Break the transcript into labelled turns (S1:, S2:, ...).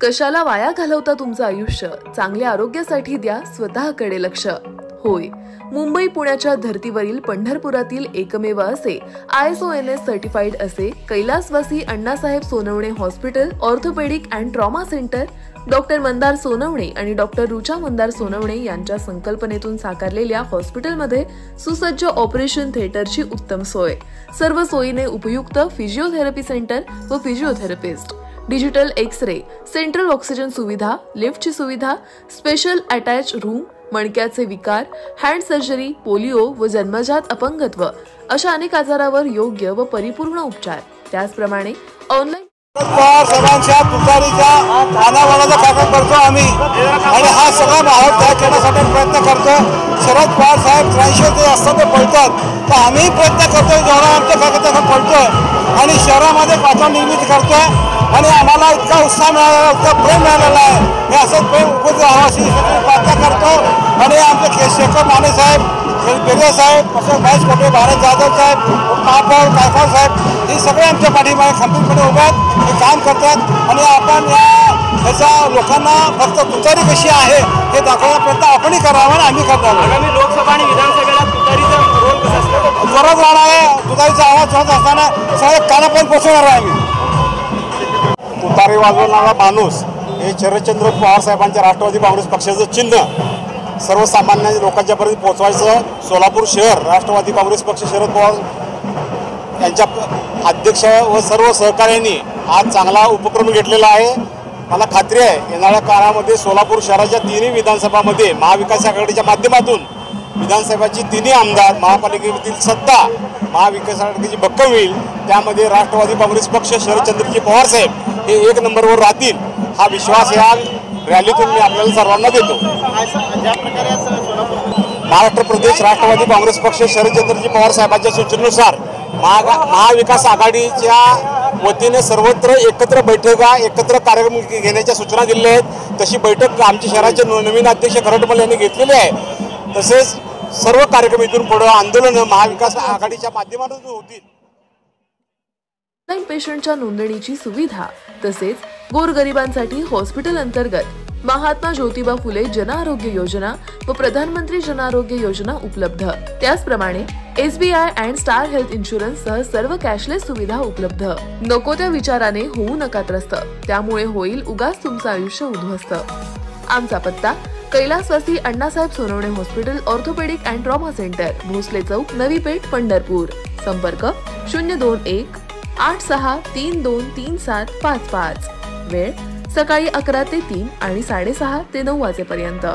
S1: कशाला वाया घालवता तुमचं आयुष्य? चांगल्या आरोग्यासाठी द्या स्वतःकडे लक्ष. होय, मुंबई पुण्याच्या धर्तीवरील पंढरपुरातील एकमेव असे ISONS सर्टिफाईड असे कैलासवासी Annasaheb Sonawane hospital orthopaedic and trauma centre doctor Mandar Sonawane आणि डॉक्टर रुचा मंदार सोनवणे यांच्या संकल्पनेतून साकारलेल्या हॉस्पिटलमध्ये सुसज्ज ऑपरेशन थिएटरची उत्तम सोय, सर्व सोयीने उपयुक्त फिजिओथेरपी सेंटर व physiotherapist, digital x ray, central oxygen सुविधा, लिफ्टची सुविधा, स्पेशल अटॅच रूम, मणक्याचे विकार, हँड सर्जरी, पोलिओ व जन्मजात अपंगत्व अशा अनेक आजारावर योग्य व परिपूर्ण उपचार. त्याचप्रमाणे ऑनलाईन
S2: सर्वांच्या तुतारीच्या अनावरणाचा कार्यक्रम करतो आम्ही आणि हा सगळा माहोल तयार करण्यासाठी प्रयत्न करतो. शरद पवार साहेब 83 ते असं ते पळतात तर आम्ही प्रयत्न करतोय, जेवढा आमच्या कार्यक्रम पळतोय आणि शहरामध्ये पाठवण निर्मिती करतोय आणि आम्हाला इतका उत्साह मिळालेला, इतकं प्रेम मिळालेलं आहे. हे असंच प्रेम उपज राहावं अशी प्रार्थना करतो. आणि आमचे शेखर माने साहेब, पेरिया साहेब, महेश कोटे, भारत जाधव साहेब, महापौर गायकवाड साहेब हे सगळे आमच्या पाठीमागे खंबीरपणे उभे आहेत, हे काम करतात. आणि आपण याचा लोकांना फक्त तुतारी कशी आहे हे दाखवण्याचा प्रयत्न आपणही करावा आणि आम्ही करतो.
S3: आगामी लोकसभा आणि विधानसभेला तुतारीचा रोल कसा असतो?
S2: जोरात राहणार आहे. तुतारीचा आवाज होत असताना सगळे कानापर्यंत पोहोचवणार आहे आम्ही. तुतारी वाजवणारा माणूस हे शरदचंद्र पवार साहेबांच्या राष्ट्रवादी काँग्रेस पक्षाचं चिन्ह सर्वसामान्य लोकांच्यापर्यंत पोहोचवायचं. सोलापूर शहर राष्ट्रवादी काँग्रेस पक्ष शरद पवार यांच्या अध्यक्ष व सर्व सहकार्यांनी आज चांगला उपक्रम घेतलेला आहे. मला खात्री आहे येणाऱ्या काळामध्ये सोलापूर शहराच्या तिन्ही विधानसभामध्ये महाविकास आघाडीच्या माध्यमातून विधानसभेची तिन्ही आमदार, महापालिकेतील सत्ता महाविकास आघाडीची भक्कम होईल. त्यामध्ये राष्ट्रवादी काँग्रेस पक्ष शरदचंद्रजी पवार साहेब हे 1 नंबरवर राहतील हा विश्वास या रॅलीतून मी आपल्याला सर्वांना देतो. महाराष्ट्र प्रदेश राष्ट्रवादी काँग्रेस पक्ष शरदचंद्रजी पवार साहेबांच्या सूचनेनुसार महाविकास आघाडीच्या वतीने सर्वत्र एकत्र बैठका, एकत्र कार्यक्रम घेण्याच्या सूचना दिल्या आहेत. तशी बैठक आमच्या शहराचे नवीन अध्यक्ष खरटमल यांनी घेतलेली आहे. तसेच सर्व कार्यक्रम इथून पुढे आंदोलन महाविकास आघाडीच्या माध्यमातून होतील.
S1: ऑनलाईन पेशंटच्या नोंदणीची सुविधा तसेच गोरगरिबांसाठी हॉस्पिटल अंतर्गत महात्मा ज्योतिबा फुले जन आरोग्य योजना व प्रधानमंत्री जन आरोग्य योजना उपलब्ध. त्याचप्रमाणे SBI and star health insurance सह सर्व कॅशलेस सुविधा उपलब्ध. नको त्या विचाराने होऊ नका त्रस्त, त्यामुळे होईल उगाच तुमचं आयुष्य उद्ध्वस्त. आमचा पत्ता कैलासवासी Annasaheb Sonawane hospital orthopaedic and trauma centre, Bhosale चौक, नवी पेठ, पंढरपूर. संपर्क 021 86323755. वेळ सकाळी 11 ते 3 आणि 6:30 ते 9 वाजेपर्यंत.